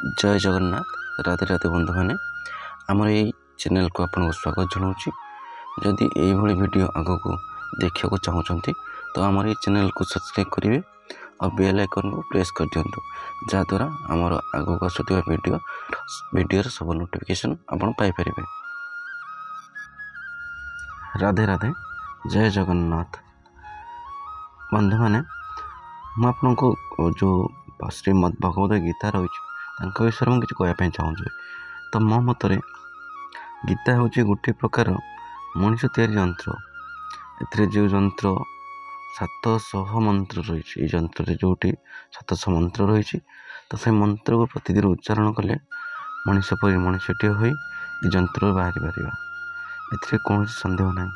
जय जगन्नाथ राधे राधे बंधु मैंने आमर यही चैनल को आपको स्वागत जनाऊँगी। जदि यही वीडियो आग को देखा चाहते तो आमर ये चैनल को सब्सक्राइब करेंगे और बेल आइकन को प्रेस कर दिंतु जहाद्वारा आमर आग को आसुवा वीडियो सब नोटिफिकेशन आपन पाइपर। राधे राधे जय जगन्नाथ बंधु मैंने मुझे जो श्रीमद् भगवद गीता रही विषय में किसी कहवाई चाहूँगी। तो मो मतरे गीता हूँ गोटे प्रकार मनीष तैयारी यंत्र। ए जो यंत्र 700 मंत्र रही यंत्र जो 700 मंत्र रही तो से मंत्र को प्रतिदिन उच्चारण कले मनीष परी मनीषटे हो यंत्र बाहरी पार। ए कौन सन्देह ना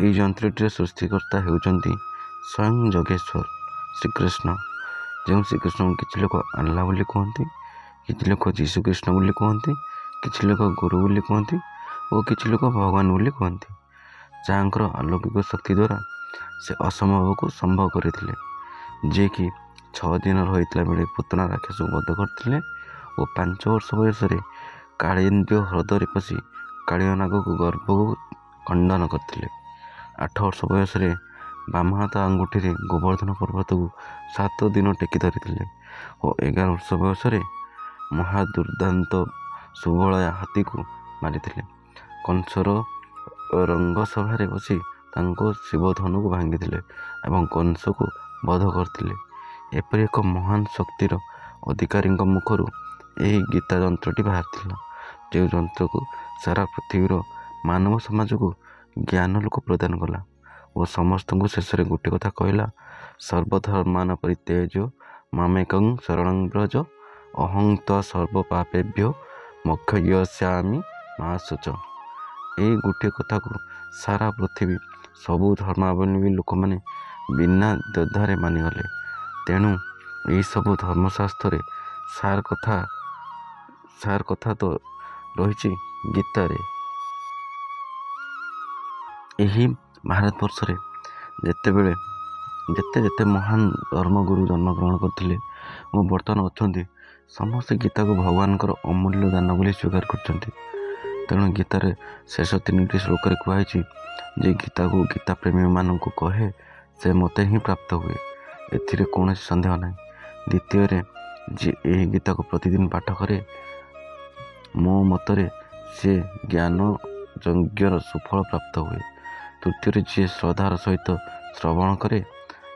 ये यंत्रटीर सृष्टिकर्ता होती स्वयं जोगेश्वर श्रीकृष्ण। जो श्रीकृष्ण को किसी लोग अल्लाह बोली कहते, किसी लोग जीशु कृष्ण बोली कहते, किसी लोग गुरु बोली कहते और किसी लोग भगवान बोली कहते। जहाँकर अलौकिक शक्ति द्वारा से असंभव को संभव करते, जे कि 6 दिन होता बेले पुतना राक्षस को बध करते और 5 वर्ष बयस कालिंद्य ह्रदे पशि कालियनाग को गर्भ को खंडन करते। 8 वर्ष बयस बामहात आंगुठी गोवर्धन पर्वत को 7 दिन टेकी धरी और 11 वर्ष बयस महादुर्दांत सुबलया हाथी को मारी। कंसर रंगसभा बसी शिवधनु को भांगी एवं कंस को बध करते। एपरी एक महान शक्तिर अधिकारी मुखर यही गीता यंत्रटी बाहर जो यंत्र को सारा पृथ्वीर मानव समाज को ज्ञान लोक प्रदान कला और समस्त को शेष गोटे कथा कहला, सर्वधर्मान परित्यज्य मामेकं शरणं व्रज अहं त्वा सर्व पापेभ्यो मोक्षयिष्यामि मा शुच। ये गोटे कथा को सारा पृथ्वी सबू धर्मावलंबी लोक मैंने बिना द्वंद्वे मानिगले। तेणु यही सब धर्मशास्त्र सार कथा तो रही गीतार। यही भारतवर्ष जिते बड़े जिते महान धर्मगुरु जन्मग्रहण करते और बर्तमान अच्छा समस्त गीता को भगवान अमूल्य दान बोली स्वीकार करते। तेणु गीतार शेष 3टी श्लोक कहुई जे गीता को गीता प्रेमी मान को कहे से मते ही प्राप्त हुए, ए कौन सन्देह ना। द्वितीय जी यही गीता को प्रतिदिन पाठ करे मो मतरे से ज्ञान यज्ञर सुफल प्राप्त हुए। तृतीय जी श्रद्धार सहित श्रवण करे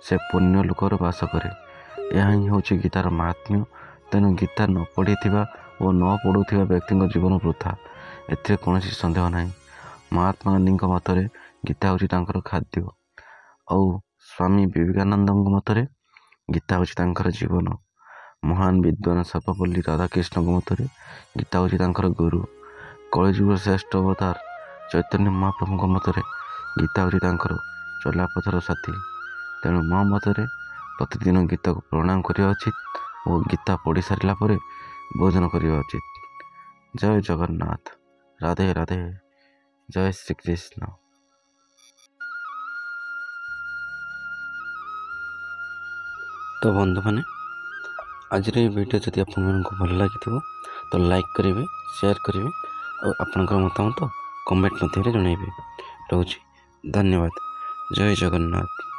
से पुण्य लोकर बास करे। यह ही हूँ गीतार महात्म्य। तेणु गीता न पढ़ी और न पढ़ुवा व्यक्ति जीवन वृथा, ए कौन सन्देह ना। महात्मा गांधी मतरे गीता हूँ खाद्य और स्वामी विवेकानंद मतरे गीता हूँ जीवन। महान विद्वान सर्वपल्ली राधाकृष्ण मतरे गीता हूँ गुरु। कलिजुग श्रेष्ठ अवतार चैतन्य महाप्रभु मतरे गीता हूँ चलापथर साथी। तेणु मो मतरे प्रतिदिन गीता को प्रणाम करने उचित और गीता पढ़ी सारा पर भोजन करने उचित। जय जगन्नाथ राधे राधे जय श्री कृष्ण। तो बंधु मैंने आज वीडियो जदि आपको भल लगी तो लाइक करेंगे, शेयर करेंगे और आपंकर मतामत कमेंट मध्य जनइबे। रोची धन्यवाद। जय जगन्नाथ।